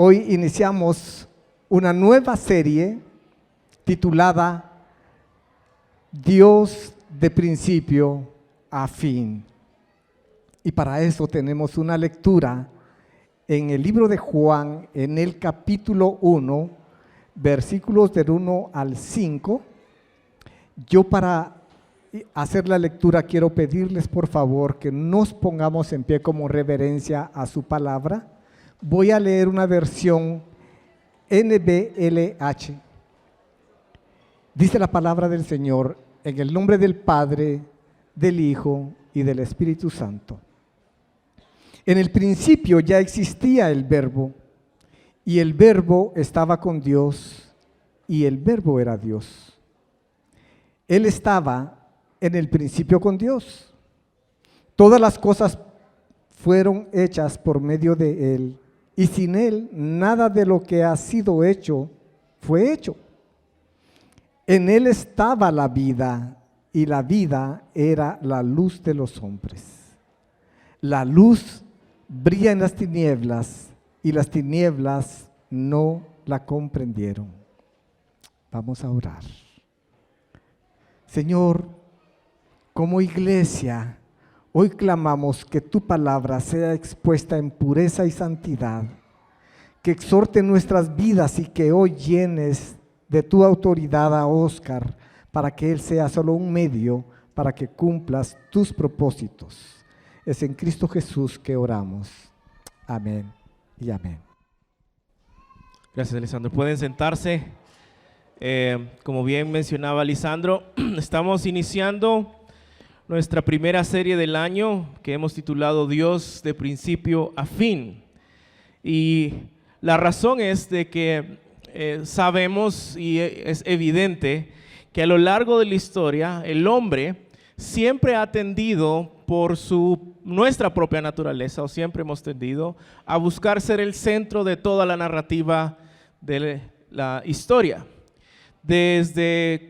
Hoy iniciamos una nueva serie titulada Dios de principio a fin. Y para eso tenemos una lectura en el libro de Juan, en el capítulo 1, versículos del 1 al 5. Yo para hacer la lectura quiero pedirles por favor que nos pongamos en pie como reverencia a su palabra. Voy a leer una versión NBLH. Dice la palabra del Señor en el nombre del Padre, del Hijo y del Espíritu Santo. En el principio ya existía el Verbo, y el Verbo estaba con Dios, y el Verbo era Dios. Él estaba en el principio con Dios. Todas las cosas fueron hechas por medio de Él, y sin Él nada de lo que ha sido hecho fue hecho. En Él estaba la vida, y la vida era la luz de los hombres. La luz brilla en las tinieblas, y las tinieblas no la comprendieron. Vamos a orar. Señor, como iglesia, hoy clamamos que tu palabra sea expuesta en pureza y santidad, que exhorte nuestras vidas y que hoy llenes de tu autoridad a Oscar para que él sea solo un medio para que cumplas tus propósitos. Es en Cristo Jesús que oramos. Amén y amén. Gracias, Lisandro. Pueden sentarse. Como bien mencionaba Lisandro, estamos iniciando nuestra primera serie del año que hemos titulado Dios de principio a fin. Y la razón es de que sabemos y es evidente que a lo largo de la historia el hombre siempre ha tendido por nuestra propia naturaleza, o siempre hemos tendido a buscar ser el centro de toda la narrativa de la historia. Desde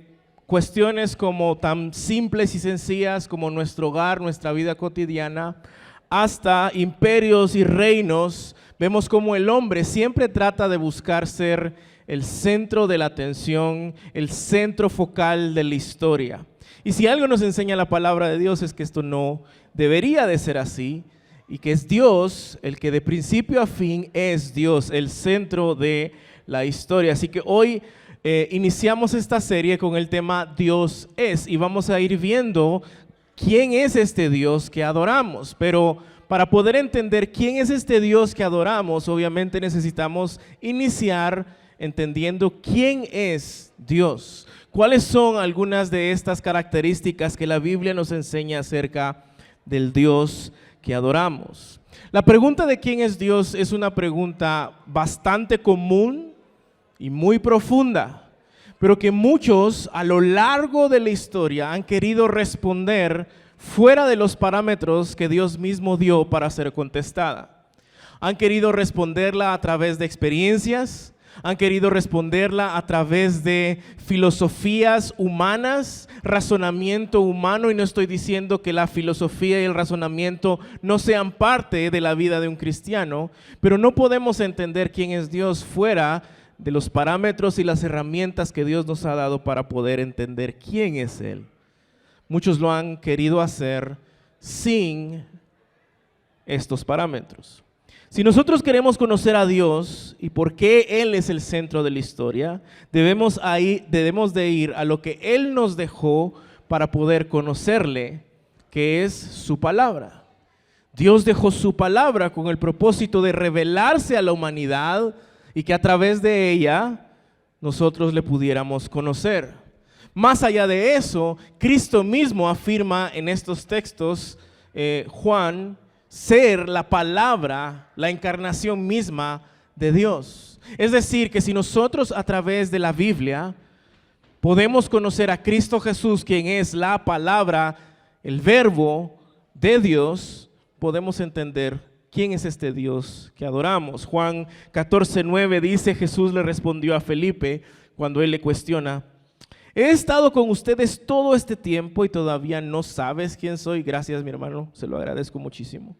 cuestiones como tan simples y sencillas como nuestro hogar, nuestra vida cotidiana, hasta imperios y reinos, vemos como el hombre siempre trata de buscar ser el centro de la atención, el centro focal de la historia. Y si algo nos enseña la palabra de Dios es que esto no debería de ser así, y que es Dios el que de principio a fin es Dios, el centro de la historia. Así que hoy iniciamos esta serie con el tema Dios es, y vamos a ir viendo quién es este Dios que adoramos. Pero para poder entender quién es este Dios que adoramos, obviamente necesitamos iniciar entendiendo quién es Dios. ¿Cuáles son algunas de estas características que la Biblia nos enseña acerca del Dios que adoramos? La pregunta de quién es Dios es una pregunta bastante común y muy profunda, pero que muchos a lo largo de la historia han querido responder fuera de los parámetros que Dios mismo dio para ser contestada. Han querido responderla a través de experiencias, han querido responderla a través de filosofías humanas, razonamiento humano, y no estoy diciendo que la filosofía y el razonamiento no sean parte de la vida de un cristiano, pero no podemos entender quién es Dios fuera de los parámetros y las herramientas que Dios nos ha dado para poder entender quién es Él. Muchos lo han querido hacer sin estos parámetros. Si nosotros queremos conocer a Dios y por qué Él es el centro de la historia, debemos de ir a lo que Él nos dejó para poder conocerle, que es su palabra. Dios dejó su palabra con el propósito de revelarse a la humanidad y que a través de ella nosotros le pudiéramos conocer. Más allá de eso, Cristo mismo afirma en estos textos, Juan, ser la palabra, la encarnación misma de Dios. Es decir, que si nosotros a través de la Biblia podemos conocer a Cristo Jesús, quien es la palabra, el verbo de Dios, podemos entender quién es este Dios que adoramos. Juan 14:9 dice: Jesús le respondió a Felipe cuando él le cuestiona: he estado con ustedes todo este tiempo y todavía no sabes quién soy. Gracias, mi hermano, se lo agradezco muchísimo.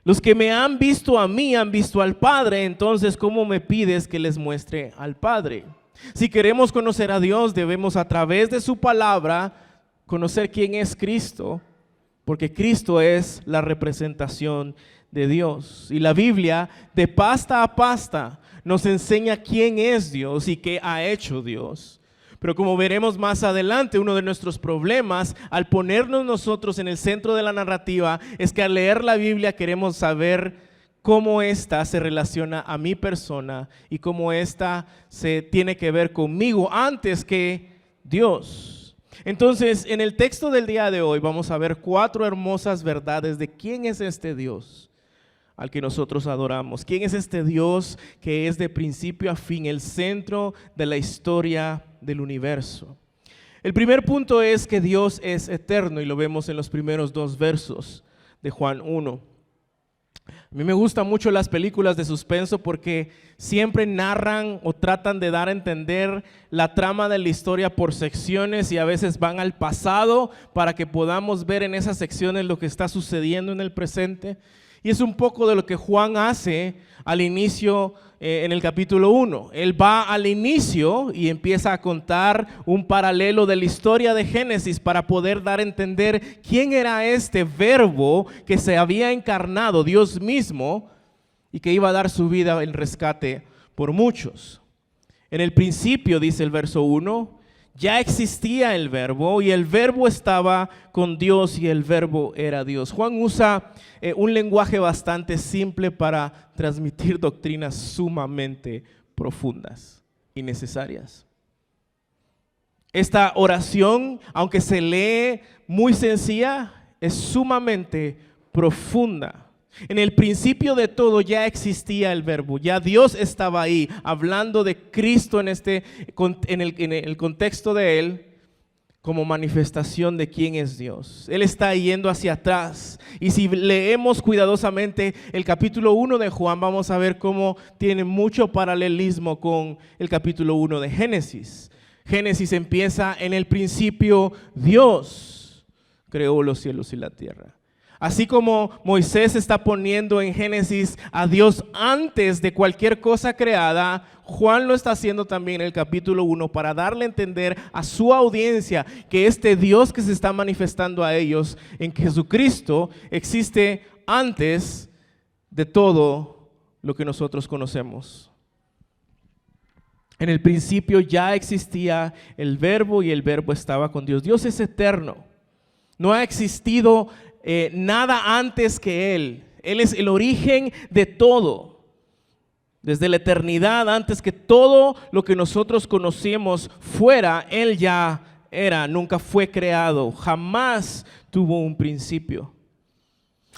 Los que me han visto a mí han visto al Padre, entonces ¿cómo me pides que les muestre al Padre? Si queremos conocer a Dios, debemos a través de su palabra conocer quién es Cristo, porque Cristo es la representación de Dios. Y la Biblia, de pasta a pasta, nos enseña quién es Dios y qué ha hecho Dios. Pero como veremos más adelante, uno de nuestros problemas al ponernos nosotros en el centro de la narrativa es que al leer la Biblia queremos saber cómo ésta se relaciona a mi persona y cómo ésta se tiene que ver conmigo antes que Dios. Entonces, en el texto del día de hoy vamos a ver 4 hermosas verdades de quién es este Dios al que nosotros adoramos. ¿Quién es este Dios que es de principio a fin el centro de la historia del universo? El primer punto es que Dios es eterno y lo vemos en los primeros 2 versos de Juan 1. A mí me gustan mucho las películas de suspenso porque siempre narran o tratan de dar a entender la trama de la historia por secciones y a veces van al pasado para que podamos ver en esas secciones lo que está sucediendo en el presente. Y es un poco de lo que Juan hace al inicio en el capítulo 1. Él va al inicio y empieza a contar un paralelo de la historia de Génesis para poder dar a entender quién era este verbo que se había encarnado, Dios mismo, y que iba a dar su vida en rescate por muchos. En el principio, dice el verso 1, ya existía el verbo y el verbo estaba con Dios y el verbo era Dios. Juan usa un lenguaje bastante simple para transmitir doctrinas sumamente profundas y necesarias. Esta oración, aunque se lee muy sencilla, es sumamente profunda. En el principio de todo ya existía el verbo, ya Dios estaba ahí, hablando de Cristo en el contexto de Él, como manifestación de quién es Dios. Él está yendo hacia atrás. Y si leemos cuidadosamente el capítulo 1 de Juan, vamos a ver cómo tiene mucho paralelismo con el capítulo 1 de Génesis. Génesis empieza en el principio, Dios creó los cielos y la tierra. Así como Moisés está poniendo en Génesis a Dios antes de cualquier cosa creada, Juan lo está haciendo también en el capítulo 1 para darle a entender a su audiencia que este Dios que se está manifestando a ellos en Jesucristo existe antes de todo lo que nosotros conocemos. En el principio ya existía el verbo y el verbo estaba con Dios. Dios es eterno. No ha existido nada antes que Él. Él es el origen de todo. Desde la eternidad, antes que todo lo que nosotros conocemos fuera, Él ya era, nunca fue creado, jamás tuvo un principio.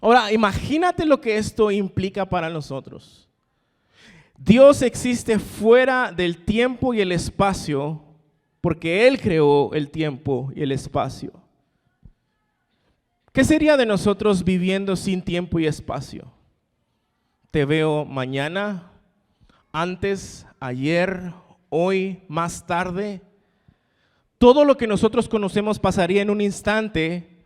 Ahora, imagínate lo que esto implica para nosotros. Dios existe fuera del tiempo y el espacio porque Él creó el tiempo y el espacio. ¿Qué sería de nosotros viviendo sin tiempo y espacio? Te veo mañana, antes, ayer, hoy, más tarde. Todo lo que nosotros conocemos pasaría en un instante.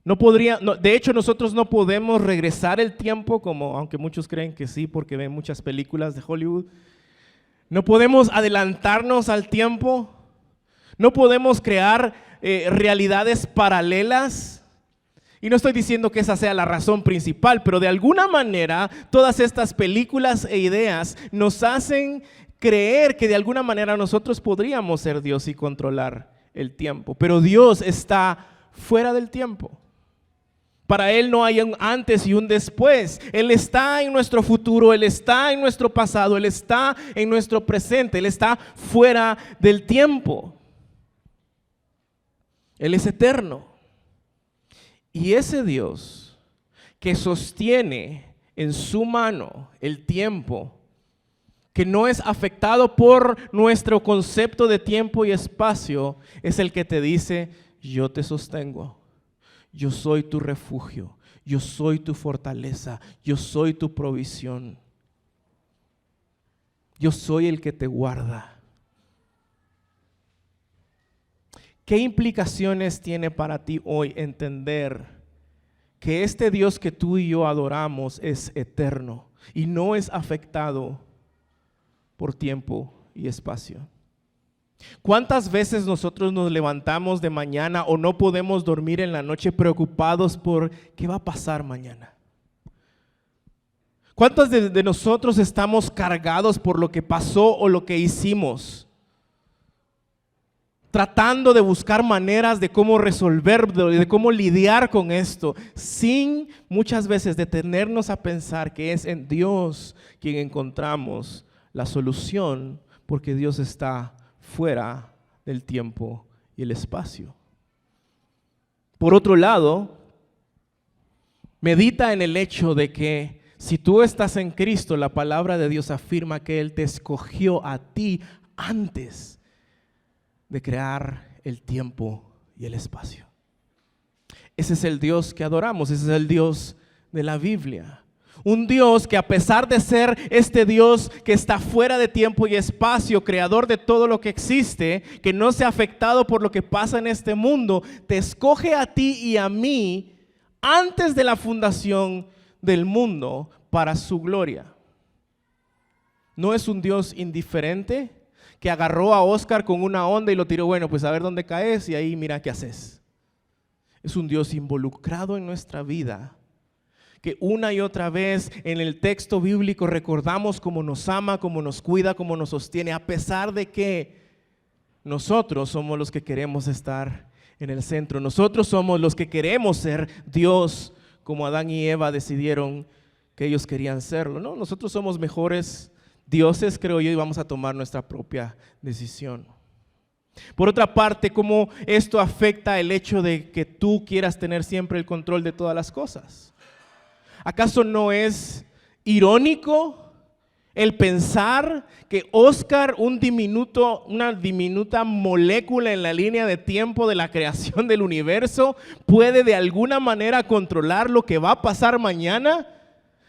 De hecho, nosotros no podemos regresar el tiempo, aunque muchos creen que sí, porque ven muchas películas de Hollywood. No podemos adelantarnos al tiempo. No podemos crear realidades paralelas. Y no estoy diciendo que esa sea la razón principal, pero de alguna manera todas estas películas e ideas nos hacen creer que de alguna manera nosotros podríamos ser Dios y controlar el tiempo. Pero Dios está fuera del tiempo. Para Él no hay un antes y un después. Él está en nuestro futuro, Él está en nuestro pasado, Él está en nuestro presente, Él está fuera del tiempo. Él es eterno. Y ese Dios que sostiene en su mano el tiempo, que no es afectado por nuestro concepto de tiempo y espacio, es el que te dice, yo te sostengo, yo soy tu refugio, yo soy tu fortaleza, yo soy tu provisión, yo soy el que te guarda. ¿Qué implicaciones tiene para ti hoy entender que este Dios que tú y yo adoramos es eterno y no es afectado por tiempo y espacio. ¿Cuántas veces nosotros nos levantamos de mañana o no podemos dormir en la noche preocupados por qué va a pasar mañana? ¿Cuántos de nosotros estamos cargados por lo que pasó o lo que hicimos? Tratando de buscar maneras de cómo resolver, de cómo lidiar con esto, sin muchas veces detenernos a pensar que es en Dios quien encontramos la solución, porque Dios está fuera del tiempo y el espacio. Por otro lado, medita en el hecho de que si tú estás en Cristo, la palabra de Dios afirma que Él te escogió a ti antes de crear el tiempo y el espacio. Ese es el Dios que adoramos, ese es el Dios de la Biblia. Un Dios que, a pesar de ser este Dios que está fuera de tiempo y espacio, creador de todo lo que existe, que no se ha afectado por lo que pasa en este mundo, te escoge a ti y a mí antes de la fundación del mundo para su gloria. No es un Dios indiferente que agarró a Oscar con una onda y lo tiró, bueno, pues a ver dónde caes y ahí mira qué haces. Es un Dios involucrado en nuestra vida, que una y otra vez en el texto bíblico recordamos cómo nos ama, cómo nos cuida, cómo nos sostiene, a pesar de que nosotros somos los que queremos estar en el centro. Nosotros somos los que queremos ser Dios, como Adán y Eva decidieron que ellos querían serlo, ¿no? Nosotros somos mejores dioses, creo yo, y vamos a tomar nuestra propia decisión. Por otra parte, ¿cómo esto afecta el hecho de que tú quieras tener siempre el control de todas las cosas? ¿Acaso no es irónico el pensar que Oscar, una diminuta molécula en la línea de tiempo de la creación del universo, puede de alguna manera controlar lo que va a pasar mañana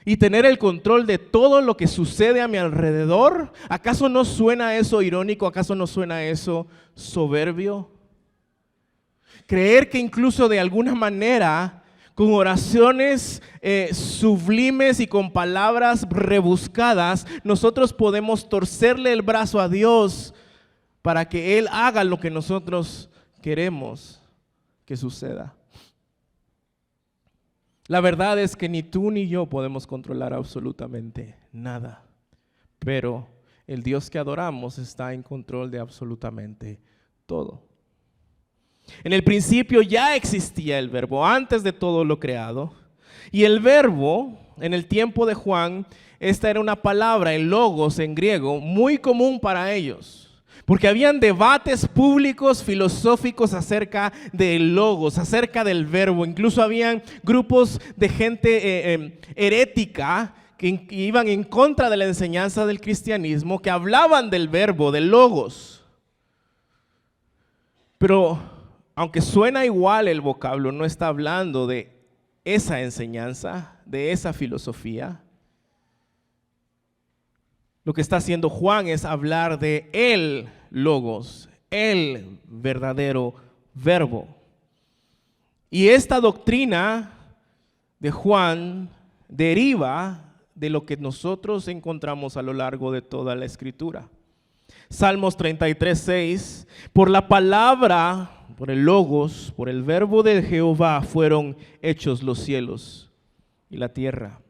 y tener el control de todo lo que sucede a mi alrededor? ¿Acaso no suena eso irónico? ¿Acaso no suena eso soberbio? Creer que incluso de alguna manera, con oraciones sublimes y con palabras rebuscadas, nosotros podemos torcerle el brazo a Dios para que Él haga lo que nosotros queremos que suceda. La verdad es que ni tú ni yo podemos controlar absolutamente nada, pero el Dios que adoramos está en control de absolutamente todo. En el principio ya existía el verbo antes de todo lo creado, y el verbo en el tiempo de Juan, esta era una palabra, el logos en griego, muy común para ellos. Porque habían debates públicos, filosóficos acerca del logos, acerca del verbo. Incluso habían grupos de gente herética que iban en contra de la enseñanza del cristianismo, que hablaban del verbo, del logos. Pero aunque suena igual el vocablo, no está hablando de esa enseñanza, de esa filosofía. Lo que está haciendo Juan es hablar de el logos, el verdadero verbo. Y esta doctrina de Juan deriva de lo que nosotros encontramos a lo largo de toda la Escritura. Salmos 33:6, por la palabra, por el logos, por el verbo de Jehová fueron hechos los cielos y la tierra.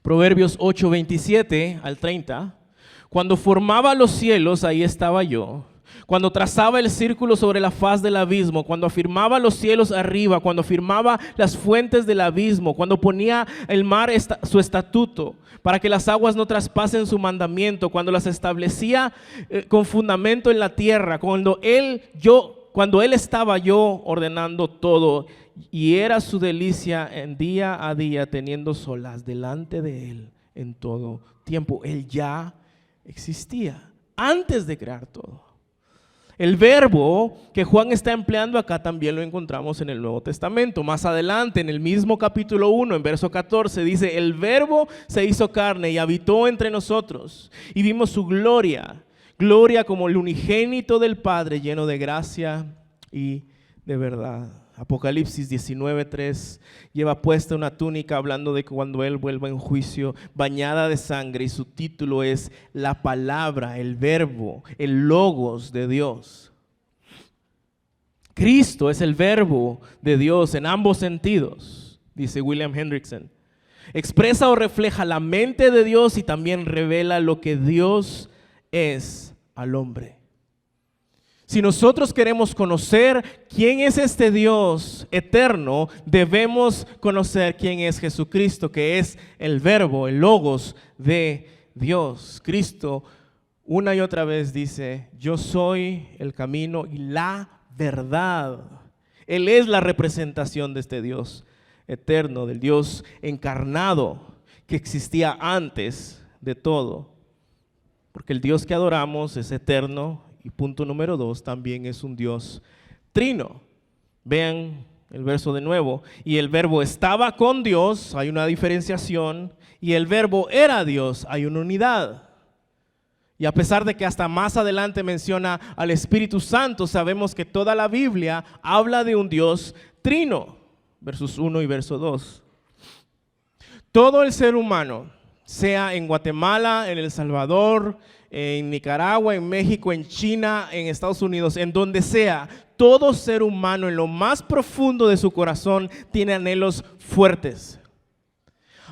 Proverbios 8:27 al 30, cuando formaba los cielos, ahí estaba yo. Cuando trazaba el círculo sobre la faz del abismo, cuando afirmaba los cielos arriba, cuando afirmaba las fuentes del abismo, cuando ponía el mar su estatuto, para que las aguas no traspasen su mandamiento, cuando las establecía con fundamento en la tierra, cuando él estaba yo ordenando todo, y era su delicia en día a día, teniendo solas delante de él en todo tiempo. Él ya existía antes de crear todo. El verbo que Juan está empleando acá también lo encontramos en el Nuevo Testamento. Más adelante, en el mismo capítulo 1, en verso 14, dice: el verbo se hizo carne y habitó entre nosotros, y vimos su gloria, gloria como el unigénito del Padre, lleno de gracia y de verdad. Apocalipsis 19:3 lleva puesta una túnica hablando de cuando Él vuelva en juicio, bañada de sangre, y su título es la palabra, el verbo, el logos de Dios. Cristo es el verbo de Dios en ambos sentidos, dice William Hendrickson. Expresa o refleja la mente de Dios y también revela lo que Dios es al hombre. Si nosotros queremos conocer quién es este Dios eterno, debemos conocer quién es Jesucristo, que es el verbo, el logos de Dios. Cristo una y otra vez dice: yo soy el camino y la verdad. Él es la representación de este Dios eterno, del Dios encarnado que existía antes de todo. Porque el Dios que adoramos es eterno. Y punto número 2, también es un Dios trino. Vean el verso de nuevo. Y el verbo estaba con Dios, hay una diferenciación. Y el verbo era Dios, hay una unidad. Y a pesar de que hasta más adelante menciona al Espíritu Santo, sabemos que toda la Biblia habla de un Dios trino. Versos 1 y verso 2. Todo el ser humano, sea en Guatemala, en El Salvador, en Nicaragua, en México, en China, en Estados Unidos, en donde sea, todo ser humano en lo más profundo de su corazón tiene anhelos fuertes.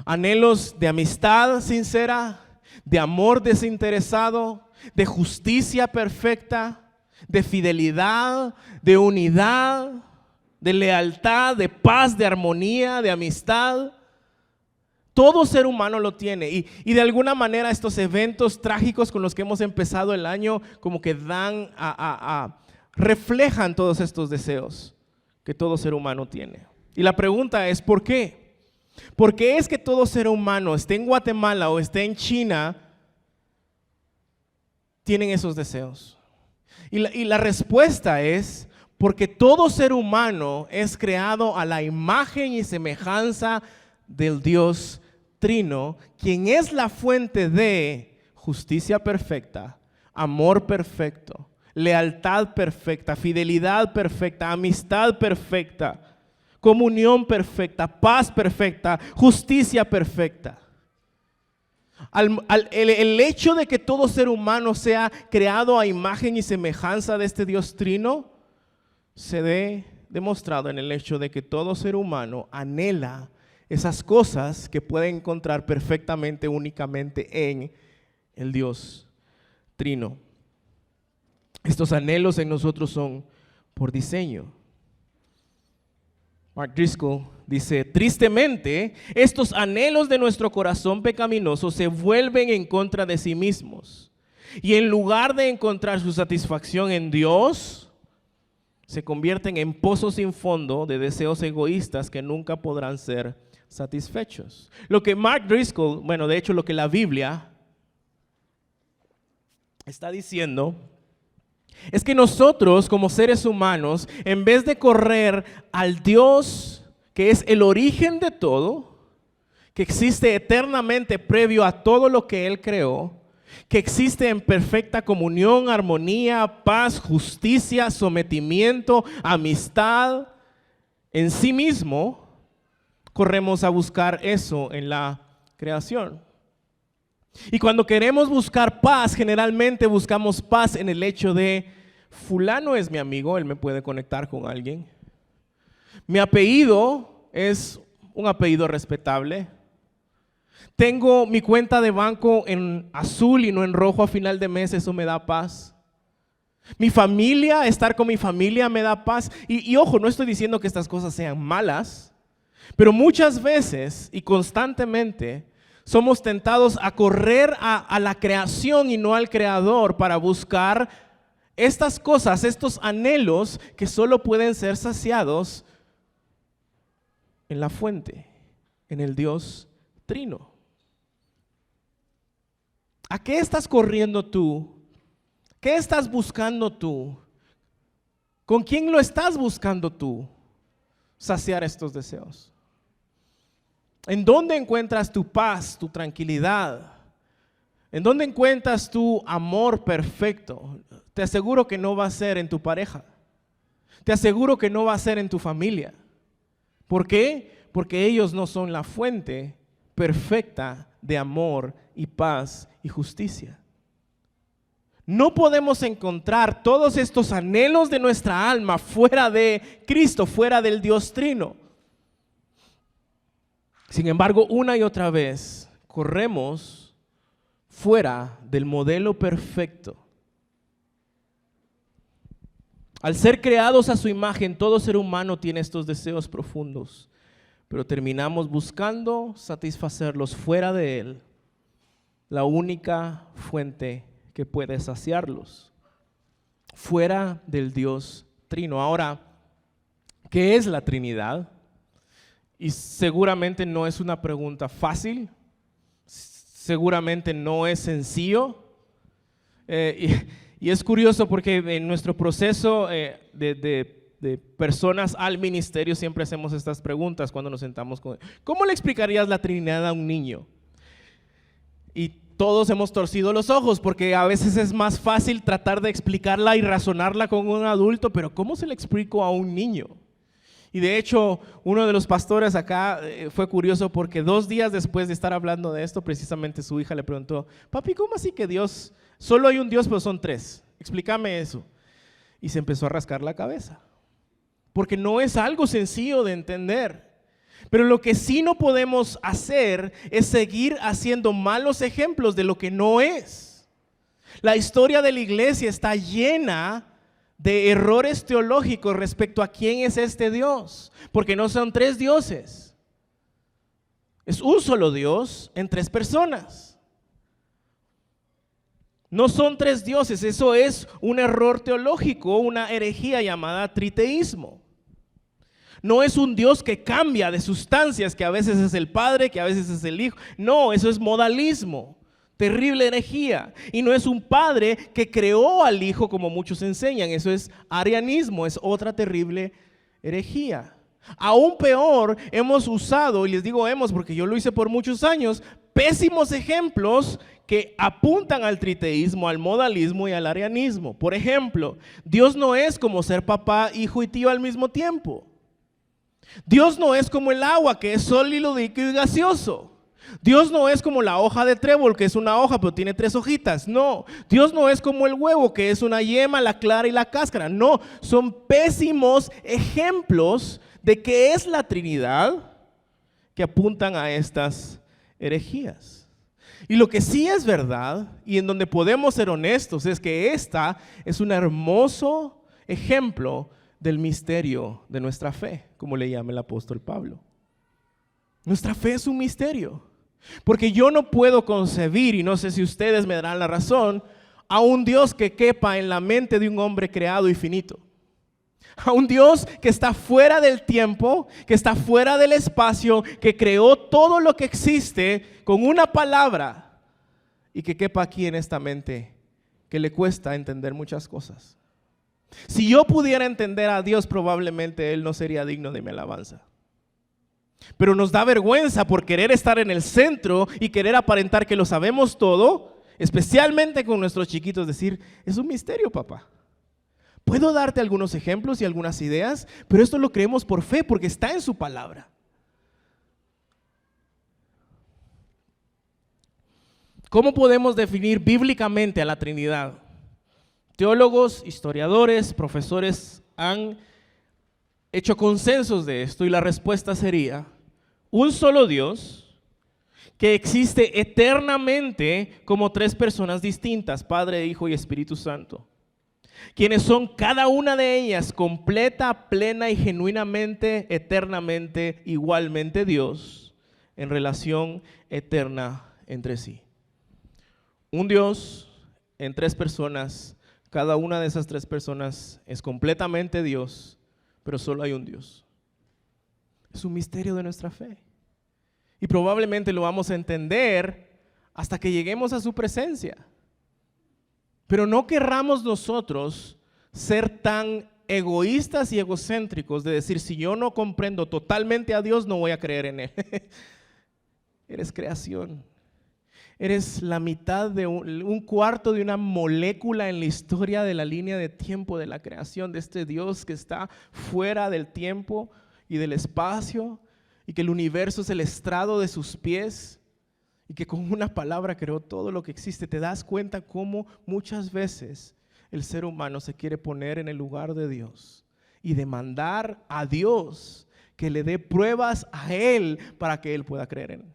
Anhelos de amistad sincera, de amor desinteresado, de justicia perfecta, de fidelidad, de unidad, de lealtad, de paz, de armonía, de amistad. Todo ser humano lo tiene y de alguna manera estos eventos trágicos con los que hemos empezado el año como que reflejan todos estos deseos que todo ser humano tiene. Y la pregunta es, ¿por qué? ¿Por qué es que todo ser humano, esté en Guatemala o esté en China, tienen esos deseos? Y la respuesta es porque todo ser humano es creado a la imagen y semejanza del Dios Trino, quien es la fuente de justicia perfecta, amor perfecto, lealtad perfecta, fidelidad perfecta, amistad perfecta, comunión perfecta, paz perfecta, justicia perfecta. El hecho de que todo ser humano sea creado a imagen y semejanza de este Dios Trino se ve demostrado en el hecho de que todo ser humano anhela esas cosas que puede encontrar perfectamente, únicamente en el Dios Trino. Estos anhelos en nosotros son por diseño. Mark Driscoll dice: tristemente, estos anhelos de nuestro corazón pecaminoso se vuelven en contra de sí mismos. Y en lugar de encontrar su satisfacción en Dios, se convierten en pozos sin fondo de deseos egoístas que nunca podrán ser satisfechos. Lo que Mark Driscoll, bueno, de hecho lo que la Biblia está diciendo es que nosotros como seres humanos, en vez de correr al Dios que es el origen de todo, que existe eternamente previo a todo lo que Él creó, que existe en perfecta comunión, armonía, paz, justicia, sometimiento, amistad en sí mismo, corremos a buscar eso en la creación. Y cuando queremos buscar paz, generalmente buscamos paz en el hecho de: fulano es mi amigo, él me puede conectar con alguien. Mi apellido es un apellido respetable. Tengo mi cuenta de banco en azul y no en rojo a final de mes, eso me da paz. Mi familia, estar con mi familia me da paz. Y ojo, no estoy diciendo que estas cosas sean malas, pero muchas veces y constantemente somos tentados a correr a la creación y no al Creador para buscar estas cosas, estos anhelos que solo pueden ser saciados en la fuente, en el Dios Trino. ¿A qué estás corriendo tú? ¿Qué estás buscando tú? ¿Con quién lo estás buscando tú? Saciar estos deseos. ¿En dónde encuentras tu paz, tu tranquilidad? ¿En dónde encuentras tu amor perfecto? Te aseguro que no va a ser en tu pareja. Te aseguro que no va a ser en tu familia. ¿Por qué? Porque ellos no son la fuente perfecta de amor y paz y justicia. No podemos encontrar todos estos anhelos de nuestra alma fuera de Cristo, fuera del Dios Trino. Sin embargo, una y otra vez corremos fuera del modelo perfecto. Al ser creados a su imagen, todo ser humano tiene estos deseos profundos, pero terminamos buscando satisfacerlos fuera de Él, la única fuente que puede saciarlos, fuera del Dios Trino. Ahora, ¿qué es la Trinidad? Y seguramente no es una pregunta fácil, seguramente no es sencillo. Y es curioso porque en nuestro proceso de personas al ministerio siempre hacemos estas preguntas cuando nos sentamos con... ¿Cómo le explicarías la Trinidad a un niño? Y todos hemos torcido los ojos porque a veces es más fácil tratar de explicarla y razonarla con un adulto, pero ¿cómo se le explico a un niño? Y de hecho, uno de los pastores acá fue curioso porque 2 días después de estar hablando de esto, precisamente su hija le preguntó: papi, ¿cómo así que Dios, solo hay un Dios pero son 3? Explícame eso. Y se empezó a rascar la cabeza, porque no es algo sencillo de entender. Pero lo que sí no podemos hacer es seguir haciendo malos ejemplos de lo que no es. La historia de la iglesia está llena de errores teológicos respecto a quién es este Dios, porque no son 3 dioses, es un solo Dios en 3 personas. No son 3 dioses, eso es un error teológico, una herejía llamada triteísmo. No es un Dios que cambia de sustancias, que a veces es el Padre, que a veces es el Hijo. No, eso es modalismo, terrible herejía. Y no es un Padre que creó al Hijo como muchos enseñan, eso es arianismo, es otra terrible herejía. Aún peor, hemos usado, y les digo hemos porque yo lo hice por muchos años, pésimos ejemplos que apuntan al triteísmo, al modalismo y al arianismo. Por ejemplo, Dios no es como ser papá, hijo y tío al mismo tiempo. Dios no es como el agua, que es sólido, líquido y gaseoso. Dios no es como la hoja de trébol, que es una hoja pero tiene 3 hojitas. No, Dios no es como el huevo, que es una yema, la clara y la cáscara. No, son pésimos ejemplos de qué es la Trinidad que apuntan a estas herejías. Y lo que sí es verdad, y en donde podemos ser honestos, es que esta es un hermoso ejemplo del misterio de nuestra fe, como le llama el apóstol Pablo. Nuestra fe es un misterio, porque yo no puedo concebir, y no sé si ustedes me darán la razón, a un Dios que quepa en la mente de un hombre creado y finito. A un Dios que está fuera del tiempo, que está fuera del espacio, que creó todo lo que existe con una palabra y que quepa aquí en esta mente, que le cuesta entender muchas cosas. Si yo pudiera entender a Dios, probablemente Él no sería digno de mi alabanza. Pero nos da vergüenza por querer estar en el centro y querer aparentar que lo sabemos todo, especialmente con nuestros chiquitos, decir, es un misterio, papá. Puedo darte algunos ejemplos y algunas ideas, pero esto lo creemos por fe, porque está en su palabra. ¿Cómo podemos definir bíblicamente a la Trinidad? Teólogos, historiadores, profesores han hecho consensos de esto y la respuesta sería: un solo Dios que existe eternamente como 3 personas distintas, Padre, Hijo y Espíritu Santo, quienes son cada una de ellas completa, plena y genuinamente, eternamente, igualmente Dios, en relación eterna entre sí. Un Dios en 3 personas. Cada una de esas 3 personas es completamente Dios, pero solo hay un Dios. Es un misterio de nuestra fe. Y probablemente lo vamos a entender hasta que lleguemos a su presencia. Pero no querramos nosotros ser tan egoístas y egocéntricos de decir, si yo no comprendo totalmente a Dios, no voy a creer en Él. Eres creación. Eres la mitad de un cuarto de una molécula en la historia de la línea de tiempo de la creación de este Dios que está fuera del tiempo y del espacio, y que el universo es el estrado de sus pies, y que con una palabra creó todo lo que existe. ¿Te das cuenta cómo muchas veces el ser humano se quiere poner en el lugar de Dios y demandar a Dios que le dé pruebas a Él para que Él pueda creer en Él?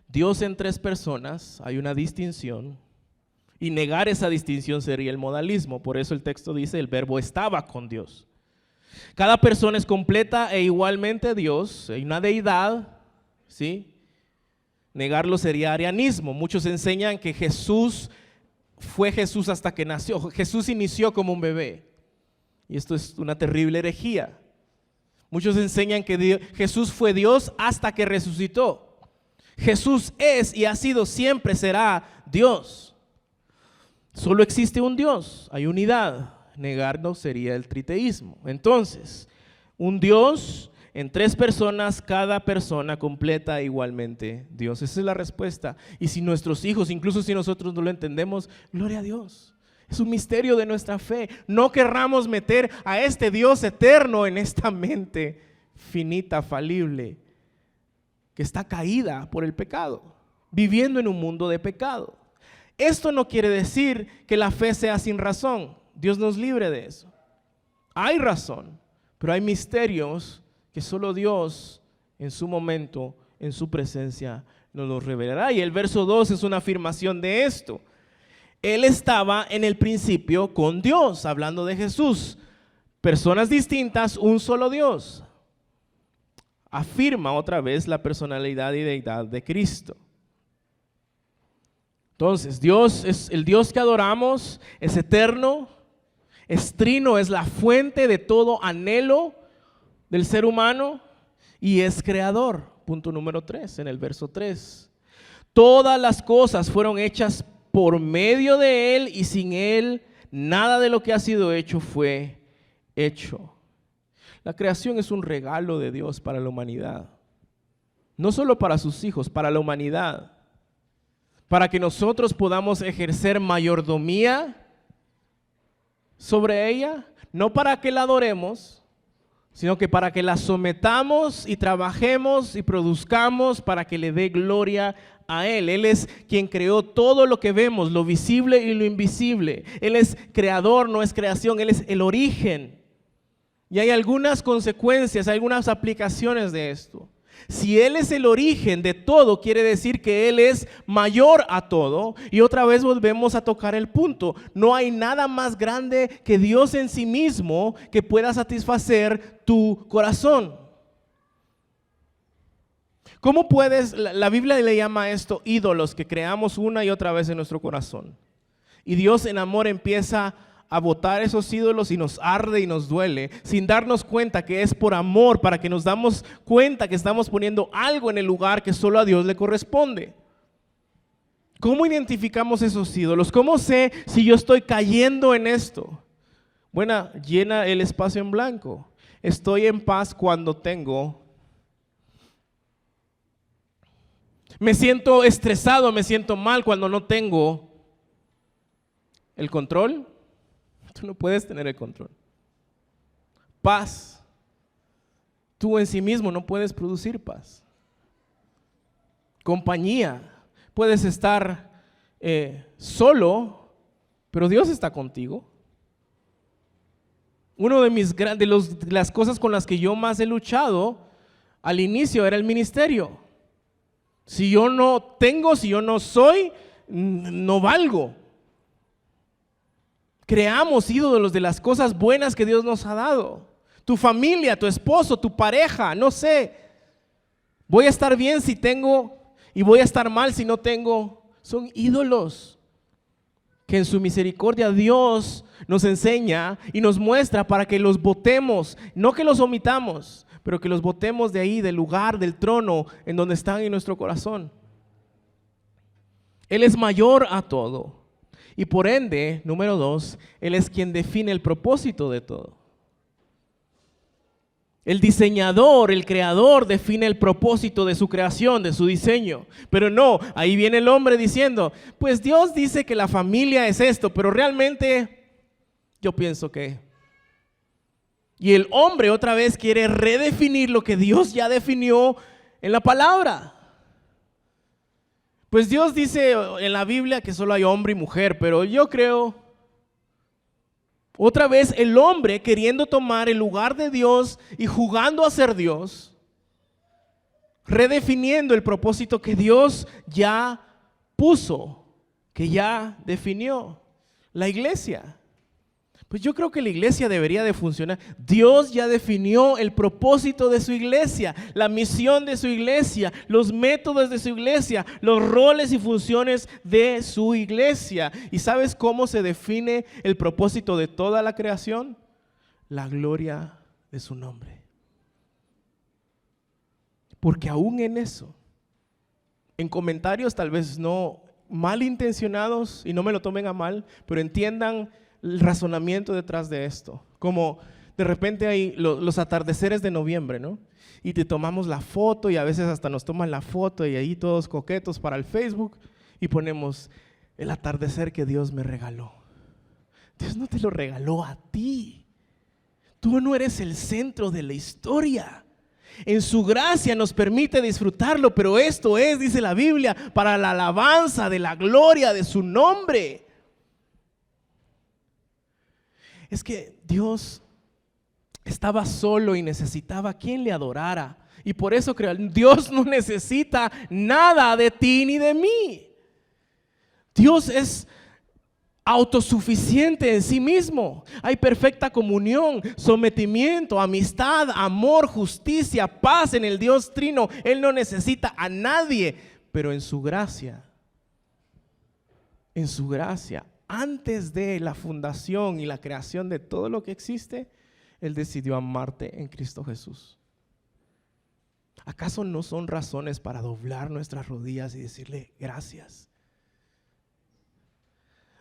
Dios en tres personas, hay una distinción, y negar esa distinción sería el modalismo. Por eso el texto dice: el verbo estaba con Dios. Cada persona es completa e igualmente Dios, hay una deidad, ¿sí? Negarlo sería arianismo. Muchos enseñan que Jesús fue Jesús hasta que nació. Jesús inició como un bebé, y esto es una terrible herejía. Muchos enseñan que Jesús fue Dios hasta que resucitó. Jesús es y ha sido, siempre será Dios. Solo existe un Dios, hay unidad. Negarlo sería el triteísmo. Entonces, un Dios en tres personas, cada persona completa igualmente Dios. Esa es la respuesta. Y si nuestros hijos, incluso si nosotros no lo entendemos, gloria a Dios. Es un misterio de nuestra fe. No querramos meter a este Dios eterno en esta mente finita, falible, que está caída por el pecado, viviendo en un mundo de pecado. Esto no quiere decir que la fe sea sin razón. Dios nos libre de eso. Hay razón, pero hay misterios que solo Dios en su momento, en su presencia, nos los revelará. Y el verso 2 es una afirmación de esto. Él estaba en el principio con Dios, hablando de Jesús. Personas distintas, un solo Dios. Afirma otra vez la personalidad y deidad de Cristo. Entonces, Dios es el Dios que adoramos, es eterno, es trino, es la fuente de todo anhelo del ser humano y es creador. Punto número 3, en el verso 3. Todas las cosas fueron hechas por medio de Él, y sin Él nada de lo que ha sido hecho fue hecho. La creación es un regalo de Dios para la humanidad. No solo para sus hijos, para la humanidad. Para que nosotros podamos ejercer mayordomía sobre ella, no para que la adoremos, sino que para que la sometamos y trabajemos y produzcamos para que le dé gloria a Él. Él es quien creó todo lo que vemos, lo visible y lo invisible. Él es creador, no es creación, Él es el origen. Y hay algunas consecuencias, algunas aplicaciones de esto. Si Él es el origen de todo, quiere decir que Él es mayor a todo. Y otra vez volvemos a tocar el punto. No hay nada más grande que Dios en sí mismo que pueda satisfacer tu corazón. ¿Cómo puedes? La Biblia le llama a esto ídolos que creamos una y otra vez en nuestro corazón. Y Dios en amor empieza a botar esos ídolos y nos arde y nos duele, sin darnos cuenta que es por amor, para que nos damos cuenta que estamos poniendo algo en el lugar que solo a Dios le corresponde. ¿Cómo identificamos esos ídolos? ¿Cómo sé si yo estoy cayendo en esto? Bueno, llena el espacio en blanco. Estoy en paz cuando tengo. Me siento estresado, me siento mal cuando no tengo el control. Tú no puedes tener el control. Paz. Tú en sí mismo no puedes producir paz. Compañía. Puedes estar solo, pero Dios está contigo. Uno de las cosas con las que yo más he luchado al inicio era el ministerio. Si yo no tengo, si yo no soy, no valgo. Creamos ídolos de las cosas buenas que Dios nos ha dado. Tu familia, tu esposo, tu pareja, no sé. Voy a estar bien si tengo y voy a estar mal si no tengo. Son ídolos que en su misericordia Dios nos enseña y nos muestra para que los botemos, no que los omitamos, pero que los botemos de ahí, del lugar, del trono en donde están en nuestro corazón. Él es mayor a todo. Y por ende, número 2, Él es quien define el propósito de todo. El diseñador, el creador define el propósito de su creación, de su diseño. Pero no, ahí viene el hombre diciendo, pues Dios dice que la familia es esto, pero realmente yo pienso que... Y el hombre otra vez quiere redefinir lo que Dios ya definió en la palabra. Pues Dios dice en la Biblia que solo hay hombre y mujer, pero yo creo... Otra vez el hombre queriendo tomar el lugar de Dios y jugando a ser Dios, redefiniendo el propósito que Dios ya puso, que ya definió. La iglesia. Pues yo creo que la iglesia debería de funcionar. Dios ya definió el propósito de su iglesia, la misión de su iglesia, los métodos de su iglesia, los roles y funciones de su iglesia. ¿Y sabes cómo se define el propósito de toda la creación? La gloria de su nombre. Porque aún en eso, en comentarios tal vez no malintencionados, y no me lo tomen a mal, pero entiendan el razonamiento detrás de esto. Como de repente hay los atardeceres de noviembre, ¿no? Y te tomamos la foto y a veces hasta nos toman la foto y ahí todos coquetos para el Facebook y ponemos el atardecer que Dios me regaló. Dios no te lo regaló a ti. Tú no eres el centro de la historia. En su gracia nos permite disfrutarlo, pero esto es, dice la Biblia, para la alabanza de la gloria de su nombre. Es que Dios estaba solo y necesitaba a quien le adorara. Y por eso creó. Dios no necesita nada de ti ni de mí. Dios es autosuficiente en sí mismo. Hay perfecta comunión, sometimiento, amistad, amor, justicia, paz en el Dios Trino. Él no necesita a nadie, pero en su gracia, antes de la fundación y la creación de todo lo que existe, Él decidió amarte en Cristo Jesús. ¿Acaso no son razones para doblar nuestras rodillas y decirle gracias?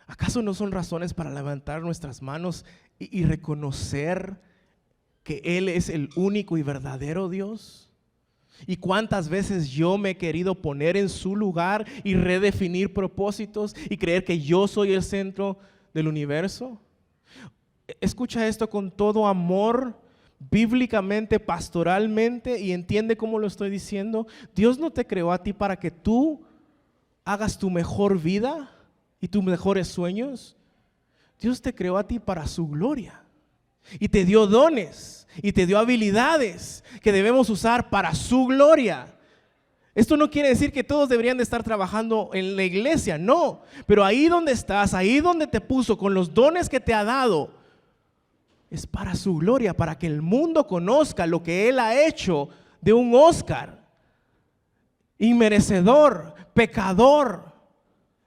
¿Acaso no son razones para levantar nuestras manos y reconocer que Él es el único y verdadero Dios? ¿Y cuántas veces yo me he querido poner en su lugar y redefinir propósitos y creer que yo soy el centro del universo? Escucha esto con todo amor, bíblicamente, pastoralmente, y entiende cómo lo estoy diciendo. Dios no te creó a ti para que tú hagas tu mejor vida y tus mejores sueños. Dios te creó a ti para su gloria y te dio dones y te dio habilidades que debemos usar para su gloria. Esto no quiere decir que todos deberían de estar trabajando en la iglesia, no, pero ahí donde estás, ahí donde te puso, con los dones que te ha dado, es para su gloria, para que el mundo conozca lo que Él ha hecho de un Oscar, inmerecedor, pecador,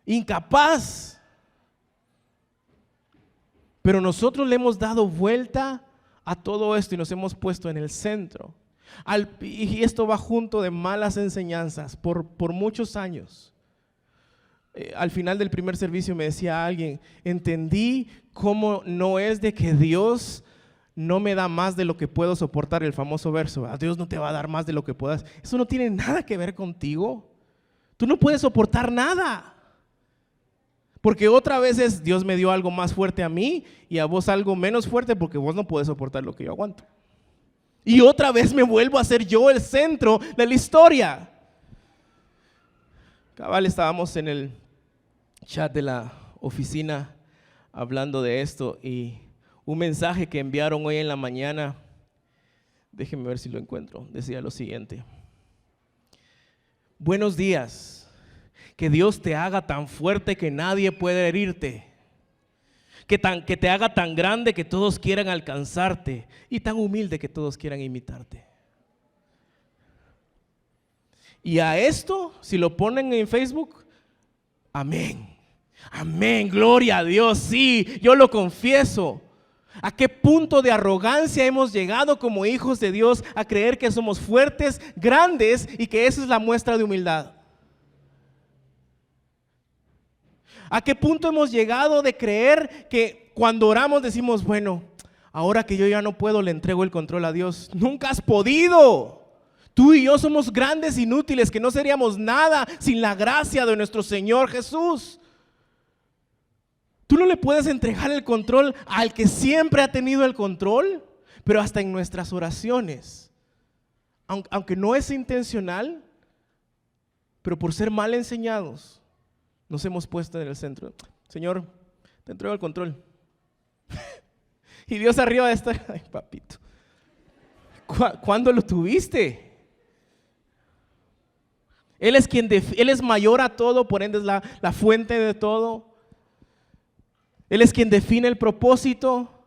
incapaz. Pero nosotros le hemos dado vuelta a todo esto y nos hemos puesto en el centro. Y esto va junto de malas enseñanzas por muchos años. Al final del primer servicio me decía alguien, entendí cómo no es de que Dios no me da más de lo que puedo soportar, el famoso verso, a Dios no te va a dar más de lo que puedas. Eso no tiene nada que ver contigo. Tú no puedes soportar nada. Porque otra vez es, Dios me dio algo más fuerte a mí y a vos algo menos fuerte porque vos no podés soportar lo que yo aguanto. Y otra vez me vuelvo a ser yo el centro de la historia. Cabal, estábamos en el chat de la oficina hablando de esto y un mensaje que enviaron hoy en la mañana, déjenme ver si lo encuentro, decía lo siguiente: buenos días. Que Dios te haga tan fuerte que nadie puede herirte, que te haga tan grande que todos quieran alcanzarte y tan humilde que todos quieran imitarte. Y a esto, si lo ponen en Facebook, amén, amén, gloria a Dios, sí, yo lo confieso. ¿A qué punto de arrogancia hemos llegado como hijos de Dios a creer que somos fuertes, grandes y que esa es la muestra de humildad? ¿A qué punto hemos llegado de creer que cuando oramos decimos, bueno, ahora que yo ya no puedo, le entrego el control a Dios. Nunca has podido. Tú y yo somos grandes inútiles que no seríamos nada sin la gracia de nuestro Señor Jesús. Tú no le puedes entregar el control al que siempre ha tenido el control, pero hasta en nuestras oraciones, aunque no es intencional, pero por ser mal enseñados, nos hemos puesto en el centro. Señor, te entrego el control. Y Dios arriba de estar, ay papito, ¿cuándo lo tuviste? Él es Él es mayor a todo, por ende es la fuente de todo. Él es quien define el propósito.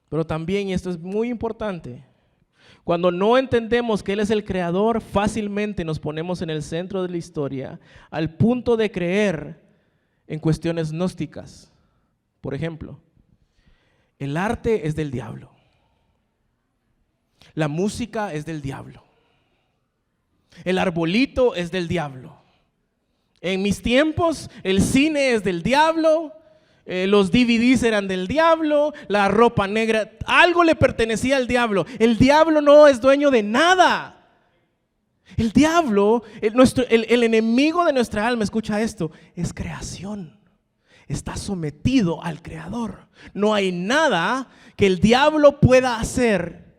Pero también, y esto es muy importante, cuando no entendemos que Él es el creador, fácilmente nos ponemos en el centro de la historia, al punto de creer en cuestiones gnósticas. Por ejemplo, el arte es del diablo. La música es del diablo. El arbolito es del diablo. En mis tiempos el cine es del diablo, los DVDs eran del diablo, la ropa negra, algo le pertenecía al diablo. El diablo no es dueño de nada. El diablo, el enemigo de nuestra alma, escucha esto, es creación. Está sometido al creador. No hay nada que el diablo pueda hacer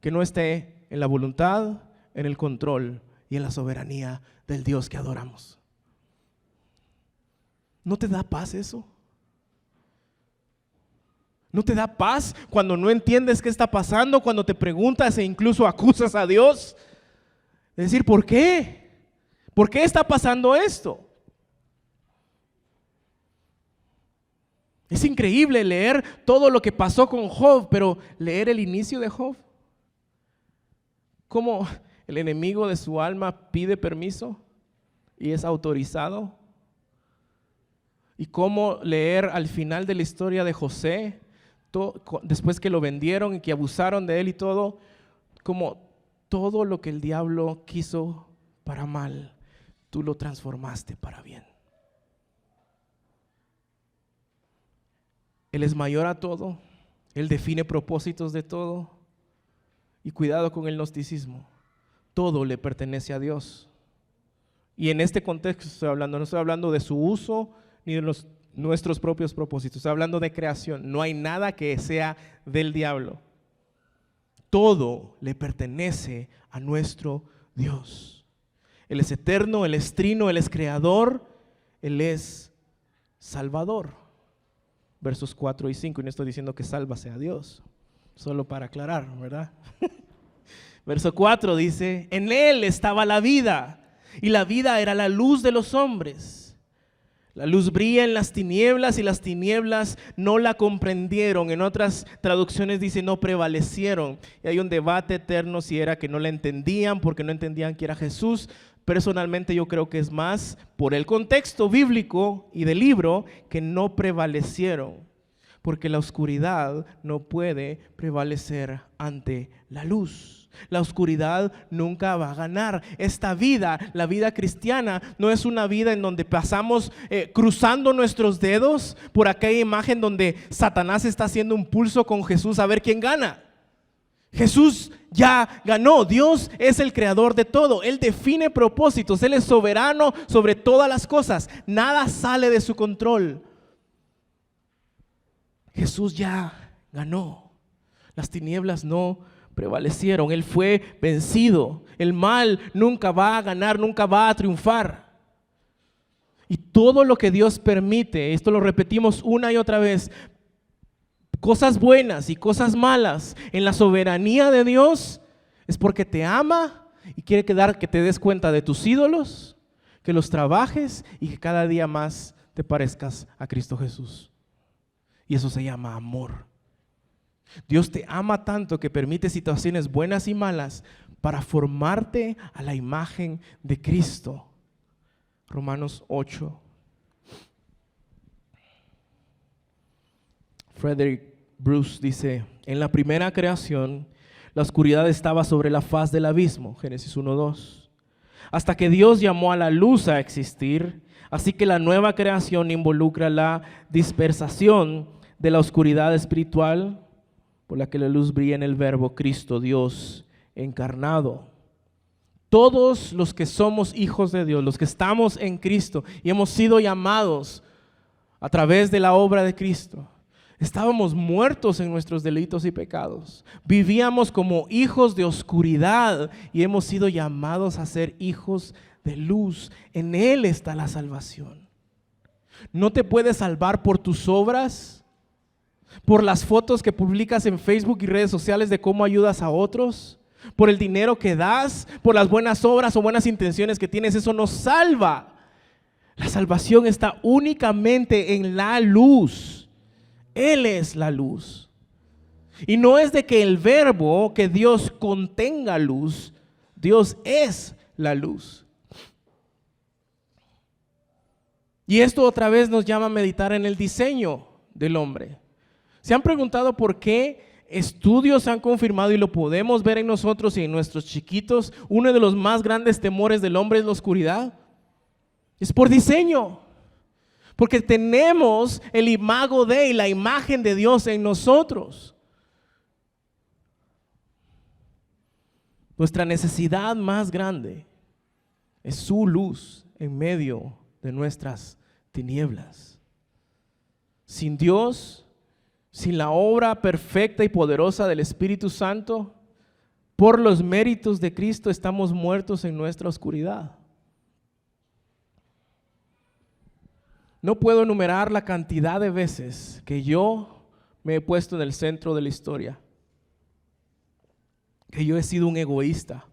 que no esté en la voluntad, en el control y en la soberanía del Dios que adoramos. ¿No te da paz eso? ¿No te da paz cuando no entiendes qué está pasando, cuando te preguntas e incluso acusas a Dios? Es decir, ¿por qué? ¿Por qué está pasando esto? Es increíble leer todo lo que pasó con Job, pero leer el inicio de Job. ¿Cómo el enemigo de su alma pide permiso y es autorizado? Y cómo leer al final de la historia de José, después que lo vendieron y que abusaron de él y todo, como todo lo que el diablo quiso para mal, tú lo transformaste para bien. Él es mayor a todo, Él define propósitos de todo. Y cuidado con el gnosticismo, todo le pertenece a Dios. Y en este contexto no estoy hablando de su uso ni de nuestros propios propósitos, estoy hablando de creación. No hay nada que sea del diablo. Todo le pertenece a nuestro Dios. Él es eterno, Él es trino, Él es creador, Él es salvador. Versos 4 y 5, y no estoy diciendo que salva sea Dios, solo para aclarar, ¿verdad? Verso 4 dice, en Él estaba la vida, y la vida era la luz de los hombres. La luz brilla en las tinieblas, y las tinieblas no la comprendieron. En otras traducciones dice, no prevalecieron. Y hay un debate eterno si era que no la entendían, porque no entendían que era Jesús. Personalmente yo creo que es más por el contexto bíblico y del libro que no prevalecieron, porque la oscuridad no puede prevalecer ante la luz. La oscuridad nunca va a ganar. Esta vida, la vida cristiana, no es una vida en donde pasamos cruzando nuestros dedos por aquella imagen donde Satanás está haciendo un pulso con Jesús a ver quién gana. Jesús ya ganó. Dios es el creador de todo. Él define propósitos. Él es soberano sobre todas las cosas. Nada sale de su control. Jesús ya ganó. Las tinieblas no prevalecieron. Él fue vencido. El mal nunca va a ganar, nunca va a triunfar. Y todo lo que Dios permite, esto lo repetimos una y otra vez, cosas buenas y cosas malas en la soberanía de Dios, es porque te ama y quiere que te des cuenta de tus ídolos, que los trabajes y que cada día más te parezcas a Cristo Jesús. Y eso se llama amor. Dios te ama tanto que permite situaciones buenas y malas para formarte a la imagen de Cristo. Romanos 8. Frederick Bruce dice, en la primera creación, la oscuridad estaba sobre la faz del abismo, Génesis 1:2, hasta que Dios llamó a la luz a existir. Así que la nueva creación involucra la dispersación de la oscuridad espiritual por la que la luz brilla en el Verbo Cristo, Dios encarnado. Todos los que somos hijos de Dios, los que estamos en Cristo y hemos sido llamados a través de la obra de Cristo, estábamos muertos en nuestros delitos y pecados. Vivíamos como hijos de oscuridad y hemos sido llamados a ser hijos de luz. En Él está la salvación. No te puedes salvar por tus obras, por las fotos que publicas en Facebook y redes sociales de cómo ayudas a otros, por el dinero que das, por las buenas obras o buenas intenciones que tienes. Eso no salva. La salvación está únicamente en la luz. Él es la luz. Y no es de que el verbo, que Dios contenga luz. Dios es la luz. Y esto otra vez nos llama a meditar en el diseño del hombre. ¿Se han preguntado por qué estudios han confirmado, y lo podemos ver en nosotros y en nuestros chiquitos, uno de los más grandes temores del hombre es la oscuridad? Es por diseño. Porque tenemos el imago de y la imagen de Dios en nosotros. Nuestra necesidad más grande es su luz en medio de nuestras tinieblas. Sin Dios, sin la obra perfecta y poderosa del Espíritu Santo, por los méritos de Cristo estamos muertos en nuestra oscuridad. No puedo enumerar la cantidad de veces que yo me he puesto en el centro de la historia, que yo he sido un egoísta.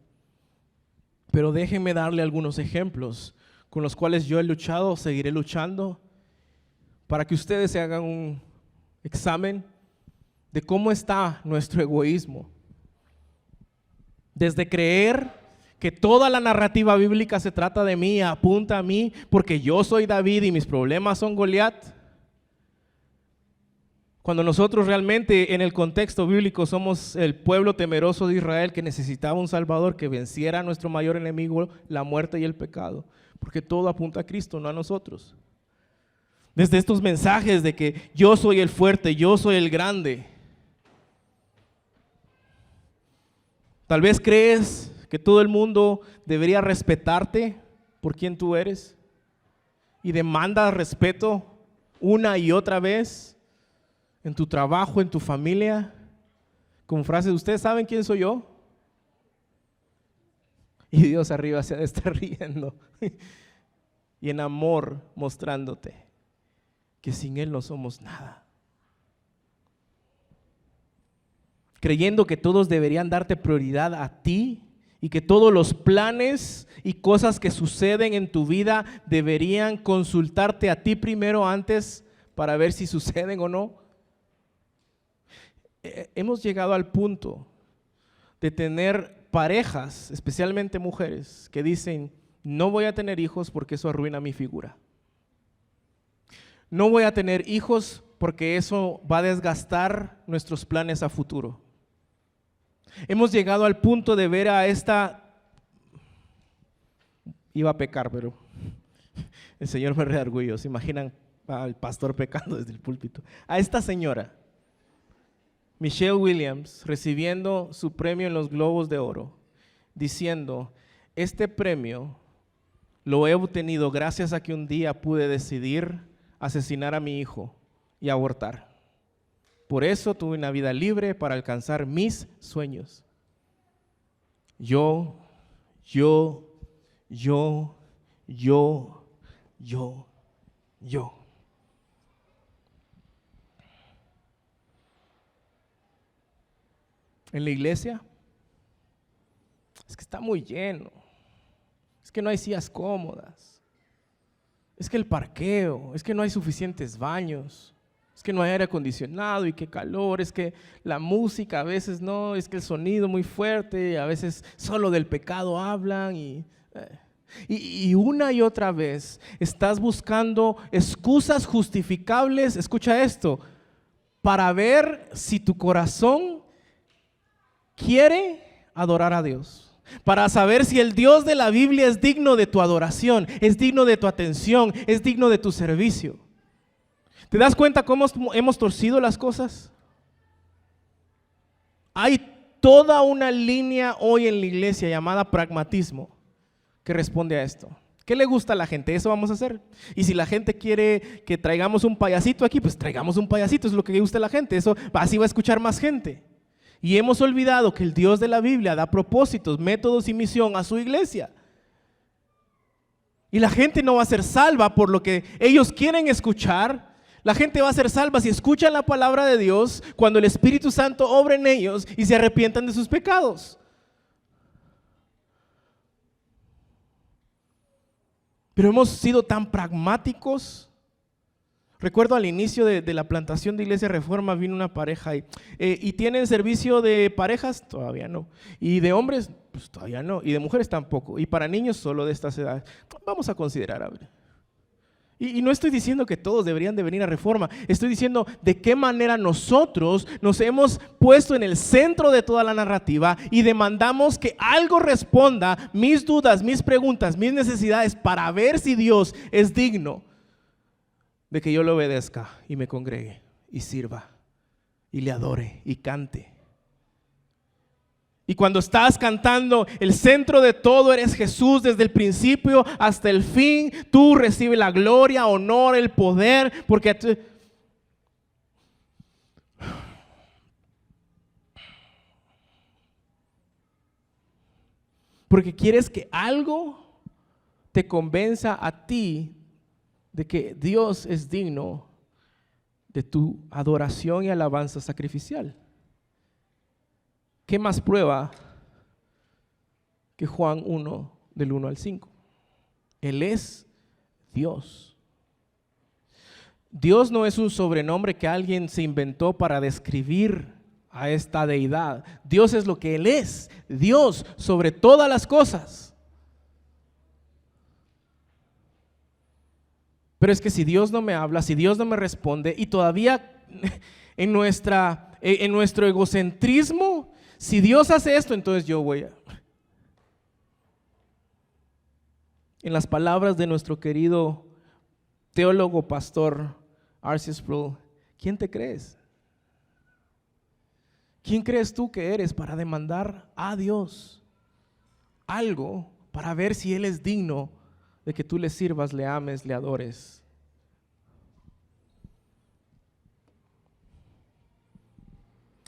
Pero déjenme darle algunos ejemplos con los cuales yo he luchado, seguiré luchando, para que ustedes se hagan un examen de cómo está nuestro egoísmo. Desde creer que toda la narrativa bíblica se trata de mí, apunta a mí, porque yo soy David y mis problemas son Goliat. Cuando nosotros realmente en el contexto bíblico somos el pueblo temeroso de Israel que necesitaba un Salvador que venciera a nuestro mayor enemigo, la muerte y el pecado. Porque todo apunta a Cristo, no a nosotros. Desde estos mensajes de que yo soy el fuerte, yo soy el grande. Tal vez crees que todo el mundo debería respetarte por quien tú eres y demandas respeto una y otra vez en tu trabajo, en tu familia, con frases: ¿ustedes saben quién soy yo? Y Dios arriba se ha de estar riendo y en amor mostrándote que sin Él no somos nada. Creyendo que todos deberían darte prioridad a ti y que todos los planes y cosas que suceden en tu vida deberían consultarte a ti primero antes para ver si suceden o no. Hemos llegado al punto de tener parejas, especialmente mujeres, que dicen: no voy a tener hijos porque eso arruina mi figura. No voy a tener hijos porque eso va a desgastar nuestros planes a futuro. Hemos llegado al punto de ver a esta, iba a pecar, pero el Señor me redargüyó. ¿Se imaginan al pastor pecando desde el púlpito? A esta señora, Michelle Williams, recibiendo su premio en los Globos de Oro, diciendo: este premio lo he obtenido gracias a que un día pude decidir asesinar a mi hijo y abortar. Por eso tuve una vida libre para alcanzar mis sueños. Yo. En la iglesia, es que está muy lleno, es que no hay sillas cómodas, es que el parqueo, es que no hay suficientes baños, es que no hay aire acondicionado y qué calor, es que la música a veces no, es que el sonido muy fuerte, a veces solo del pecado hablan y una y otra vez estás buscando excusas justificables, escucha esto, para ver si tu corazón quiere adorar a Dios. Para saber si el Dios de la Biblia es digno de tu adoración, es digno de tu atención, es digno de tu servicio. ¿Te das cuenta cómo hemos torcido las cosas? Hay toda una línea hoy en la iglesia llamada pragmatismo que responde a esto. ¿Qué le gusta a la gente? Eso vamos a hacer. Y si la gente quiere que traigamos un payasito aquí, pues traigamos un payasito, es lo que le gusta a la gente. Eso así va a escuchar más gente. Y hemos olvidado que el Dios de la Biblia da propósitos, métodos y misión a su iglesia. Y la gente no va a ser salva por lo que ellos quieren escuchar. La gente va a ser salva si escuchan la palabra de Dios, cuando el Espíritu Santo obra en ellos y se arrepientan de sus pecados. Pero hemos sido tan pragmáticos. Recuerdo al inicio de la plantación de Iglesia Reforma vino una pareja y ¿tienen servicio de parejas? Todavía no. ¿Y de hombres? Pues todavía no. ¿Y de mujeres tampoco? ¿Y para niños solo de estas edades? Vamos a considerar, a ver. Y no estoy diciendo que todos deberían de venir a Reforma. Estoy diciendo de qué manera nosotros nos hemos puesto en el centro de toda la narrativa y demandamos que algo responda mis dudas, mis preguntas, mis necesidades para ver si Dios es digno de que yo le obedezca y me congregue y sirva y le adore y cante. Y cuando estás cantando, el centro de todo eres Jesús desde el principio hasta el fin. Tú recibes la gloria, honor, el poder, porque quieres que algo te convenza a ti de que Dios es digno de tu adoración y alabanza sacrificial. ¿Qué más prueba que Juan 1, del 1 al 5? Él es Dios. Dios no es un sobrenombre que alguien se inventó para describir a esta deidad. Dios es lo que Él es, Dios sobre todas las cosas. Pero es que si Dios no me habla, si Dios no me responde, y todavía en nuestro egocentrismo, si Dios hace esto, entonces yo voy a... En las palabras de nuestro querido teólogo pastor R.C. Sproul, ¿quién te crees? ¿Quién crees tú que eres para demandar a Dios algo para ver si Él es digno de que tú le sirvas, le ames, le adores?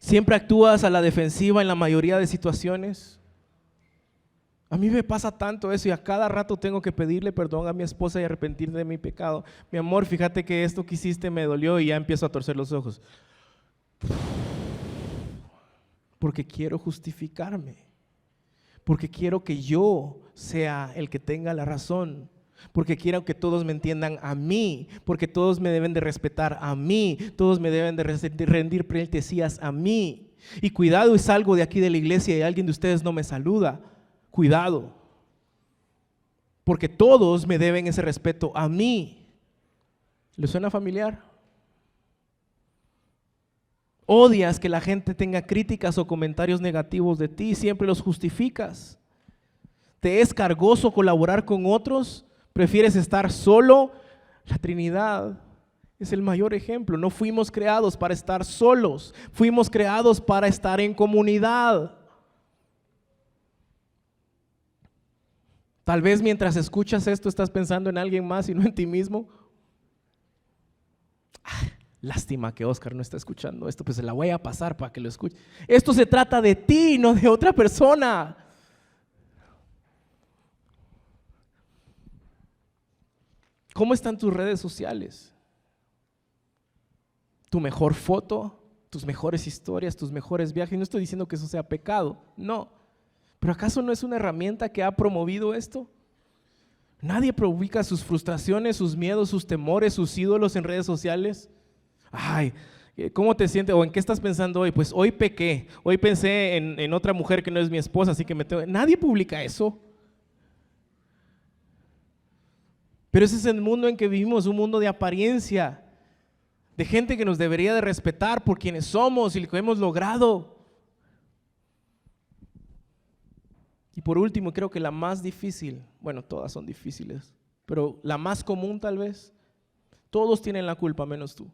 ¿Siempre actúas a la defensiva en la mayoría de situaciones? A mí me pasa tanto eso y a cada rato tengo que pedirle perdón a mi esposa y arrepentirme de mi pecado. Mi amor, fíjate que esto que hiciste me dolió, y ya empiezo a torcer los ojos. Porque quiero justificarme. Porque quiero que yo sea el que tenga la razón. Porque quiero que todos me entiendan a mí. Porque todos me deben de respetar a mí. Todos me deben de rendir pleitesías a mí. Y cuidado, y salgo de aquí de la iglesia y alguien de ustedes no me saluda. Cuidado, porque todos me deben ese respeto a mí. ¿Le suena familiar? Odias que la gente tenga críticas o comentarios negativos de ti, siempre los justificas. ¿Te es cargoso colaborar con otros? ¿Prefieres estar solo? La Trinidad es el mayor ejemplo. No fuimos creados para estar solos, fuimos creados para estar en comunidad. Tal vez mientras escuchas esto estás pensando en alguien más y no en ti mismo. Lástima que Oscar no está escuchando esto, pues se la voy a pasar para que lo escuche. Esto se trata de ti, no de otra persona. ¿Cómo están tus redes sociales? ¿Tu mejor foto? ¿Tus mejores historias? ¿Tus mejores viajes? No estoy diciendo que eso sea pecado, no. ¿Pero acaso no es una herramienta que ha promovido esto? Nadie publica sus frustraciones, sus miedos, sus temores, sus ídolos en redes sociales. Ay, ¿cómo te sientes? ¿O en qué estás pensando hoy? Pues hoy pequé, hoy pensé en otra mujer que no es mi esposa, así que Nadie publica eso. Pero ese es el mundo en que vivimos, un mundo de apariencia, de gente que nos debería de respetar por quienes somos y lo que hemos logrado. Y por último, creo que la más difícil, bueno, todas son difíciles, pero la más común tal vez, Todos tienen la culpa menos tú.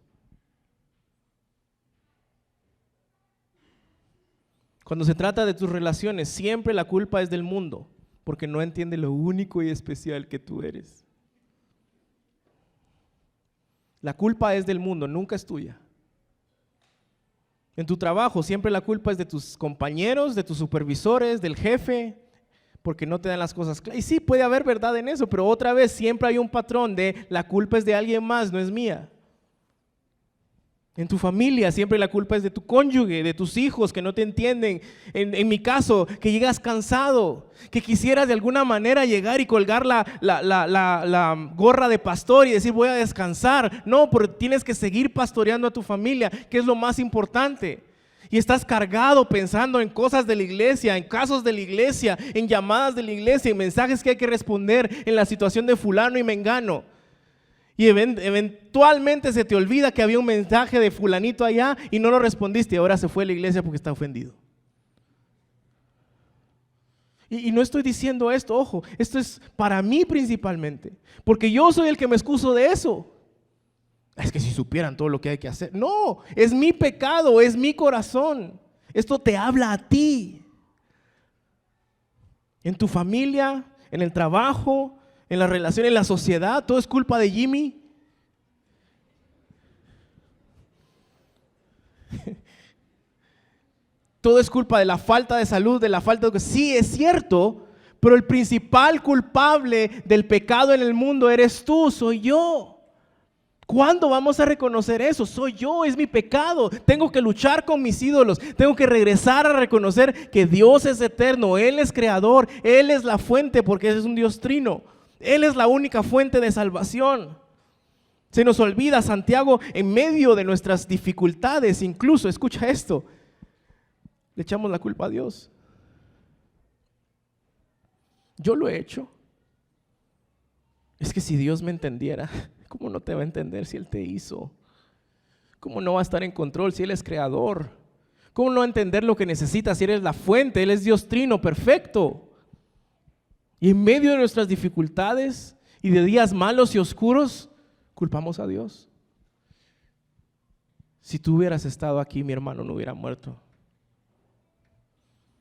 Cuando se trata de tus relaciones, siempre la culpa es del mundo, porque no entiende lo único y especial que tú eres. La culpa es del mundo, nunca es tuya. En tu trabajo siempre la culpa es de tus compañeros, de tus supervisores, del jefe, porque no te dan las cosas claras. Y sí, puede haber verdad en eso, pero otra vez siempre hay un patrón de la culpa es de alguien más, no es mía. En tu familia siempre la culpa es de tu cónyuge, de tus hijos que no te entienden. En mi caso, que llegas cansado, que quisieras de alguna manera llegar y colgar la gorra de pastor y decir voy a descansar. No, porque tienes que seguir pastoreando a tu familia, que es lo más importante. Y estás cargado pensando en cosas de la iglesia, en casos de la iglesia, en llamadas de la iglesia, en mensajes que hay que responder, en la situación de fulano y mengano. Y eventualmente se te olvida que había un mensaje de fulanito allá y no lo respondiste y ahora se fue a la iglesia porque está ofendido. Y no estoy diciendo esto, ojo, esto es para mí principalmente, porque yo soy el que me excuso de eso. Es que si supieran todo lo que hay que hacer. No, es mi pecado, es mi corazón. Esto te habla a ti. En tu familia, en el trabajo, en la relación, en la sociedad, todo es culpa de Jimmy. Todo es culpa de la falta de salud, de la falta de... Sí, es cierto, pero el principal culpable del pecado en el mundo eres tú, soy yo. ¿Cuándo vamos a reconocer eso? Soy yo, es mi pecado. Tengo que luchar con mis ídolos. Tengo que regresar a reconocer que Dios es eterno, Él es creador, Él es la fuente porque es un Dios trino. Él es la única fuente de salvación. Se nos olvida, Santiago, en medio de nuestras dificultades, incluso, escucha esto, le echamos la culpa a Dios. Yo lo he hecho. Es que si Dios me entendiera, ¿cómo no te va a entender si Él te hizo? ¿Cómo no va a estar en control si Él es creador? ¿Cómo no entender lo que necesitas si Él es la fuente? Él es Dios trino, perfecto. Y en medio de nuestras dificultades y de días malos y oscuros, culpamos a Dios. Si tú hubieras estado aquí, mi hermano no hubiera muerto.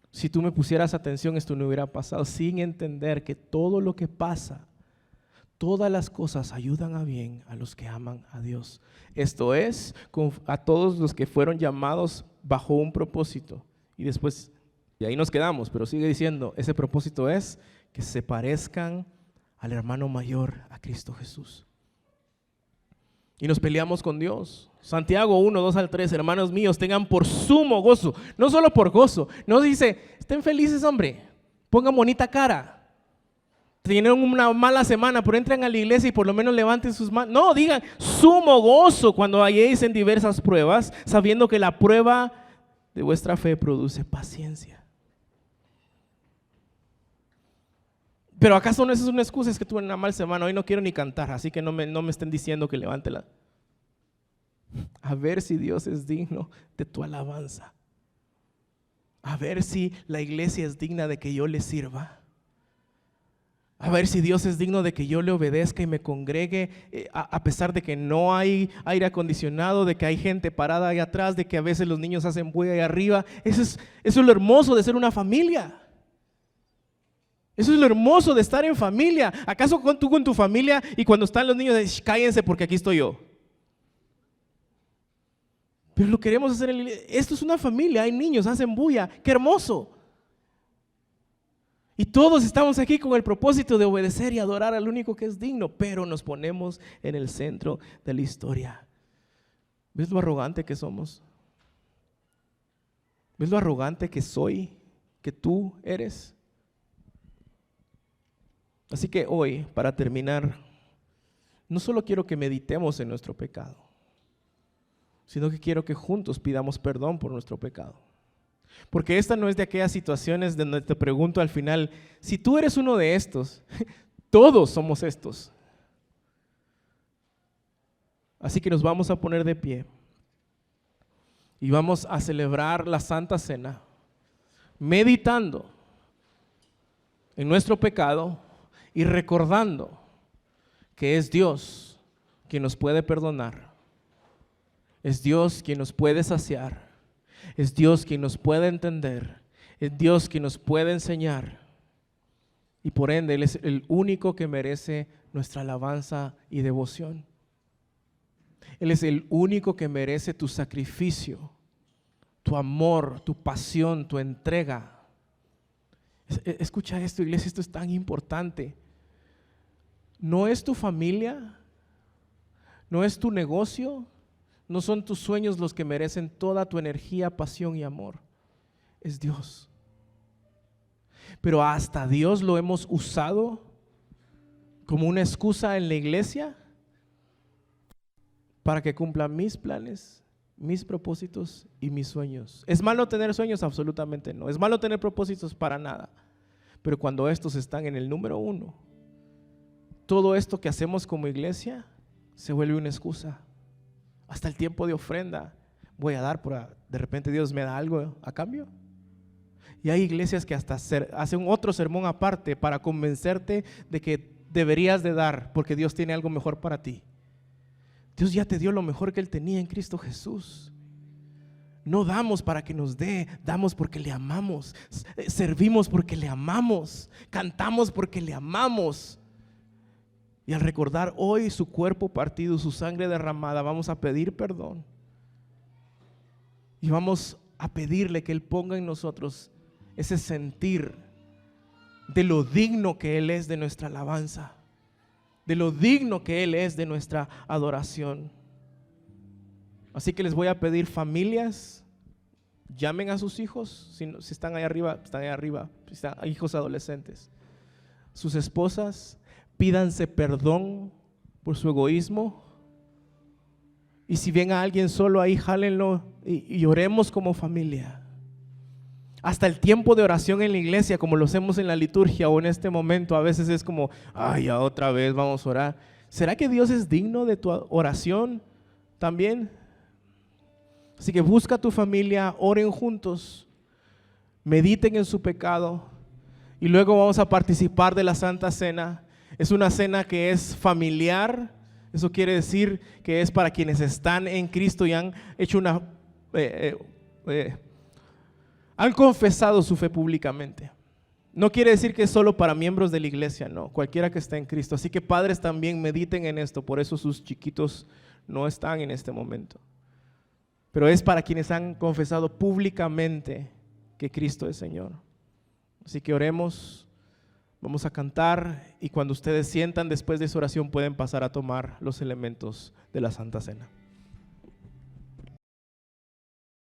Si tú me pusieras atención, esto no hubiera pasado, sin entender que todo lo que pasa, todas las cosas ayudan a bien a los que aman a Dios. Esto es, a todos los que fueron llamados bajo un propósito. Y después, y ahí nos quedamos, pero sigue diciendo, ese propósito es que se parezcan al hermano mayor, a Cristo Jesús. Y nos peleamos con Dios. Santiago 1, 2 al 3, hermanos míos, tengan por sumo gozo, no solo por gozo, no dice, estén felices hombre, pongan bonita cara, tienen una mala semana, pero entren a la iglesia y por lo menos levanten sus manos. No, digan sumo gozo cuando halléis en diversas pruebas, sabiendo que la prueba de vuestra fe produce paciencia. Pero ¿acaso no es una excusa? Es que tuve una mala semana, hoy no quiero ni cantar, así que no me estén diciendo que levántela. A ver si Dios es digno de tu alabanza. A ver si la iglesia es digna de que yo le sirva. A ver si Dios es digno de que yo le obedezca y me congregue a pesar de que no hay aire acondicionado, de que hay gente parada ahí atrás, de que a veces los niños hacen bulla ahí arriba. Eso es lo hermoso de ser una familia. Eso es lo hermoso de estar en familia. ¿Acaso tú con tu familia y cuando están los niños dices, cállense porque aquí estoy yo? Pero lo queremos hacer en la iglesia. Esto es una familia, hay niños, hacen bulla, qué hermoso. Y todos estamos aquí con el propósito de obedecer y adorar al único que es digno, pero nos ponemos en el centro de la historia. ¿Ves lo arrogante que somos? ¿Ves lo arrogante que soy, que tú eres? Así que hoy, para terminar, no solo quiero que meditemos en nuestro pecado, sino que quiero que juntos pidamos perdón por nuestro pecado. Porque esta no es de aquellas situaciones donde te pregunto al final, si tú eres uno de estos, todos somos estos. Así que nos vamos a poner de pie y vamos a celebrar la Santa Cena, meditando en nuestro pecado y recordando que es Dios quien nos puede perdonar. Es Dios quien nos puede saciar. Es Dios quien nos puede entender. Es Dios quien nos puede enseñar. Y por ende, Él es el único que merece nuestra alabanza y devoción. Él es el único que merece tu sacrificio, tu amor, tu pasión, tu entrega. Escucha esto, iglesia, esto es tan importante. No es tu familia, no es tu negocio, no son tus sueños los que merecen toda tu energía, pasión y amor. Es Dios. Pero hasta Dios lo hemos usado como una excusa en la iglesia para que cumpla mis planes, mis propósitos y mis sueños. ¿Es malo tener sueños? Absolutamente no. ¿Es malo tener propósitos? Para nada. Pero cuando estos están en el número 1, todo esto que hacemos como iglesia se vuelve una excusa. Hasta el tiempo de ofrenda voy a dar, de repente Dios me da algo a cambio. Y hay iglesias que hasta hacen otro sermón aparte para convencerte de que deberías de dar porque Dios tiene algo mejor para ti. Dios ya te dio lo mejor que Él tenía en Cristo Jesús. No damos para que nos dé, damos porque le amamos, servimos porque le amamos, cantamos porque le amamos. Y al recordar hoy su cuerpo partido, su sangre derramada, vamos a pedir perdón. Y vamos a pedirle que Él ponga en nosotros ese sentir de lo digno que Él es de nuestra alabanza, de lo digno que Él es de nuestra adoración. Así que les voy a pedir, familias, llamen a sus hijos, si están ahí arriba, si están hijos adolescentes, sus esposas, pídanse perdón por su egoísmo. Y si ven a alguien solo ahí, jálenlo y oremos como familia. Hasta el tiempo de oración en la iglesia, como lo hacemos en la liturgia o en este momento, a veces es como, ay, ya otra vez vamos a orar. ¿Será que Dios es digno de tu oración también? Así que busca a tu familia, oren juntos, mediten en su pecado y luego vamos a participar de la Santa Cena. Es una cena que es familiar. Eso quiere decir que es para quienes están en Cristo y han hecho han confesado su fe públicamente. No quiere decir que es solo para miembros de la iglesia, no, cualquiera que esté en Cristo. Así que padres también mediten en esto, por eso sus chiquitos no están en este momento. Pero es para quienes han confesado públicamente que Cristo es Señor. Así que oremos, vamos a cantar y cuando ustedes sientan después de esa oración pueden pasar a tomar los elementos de la Santa Cena.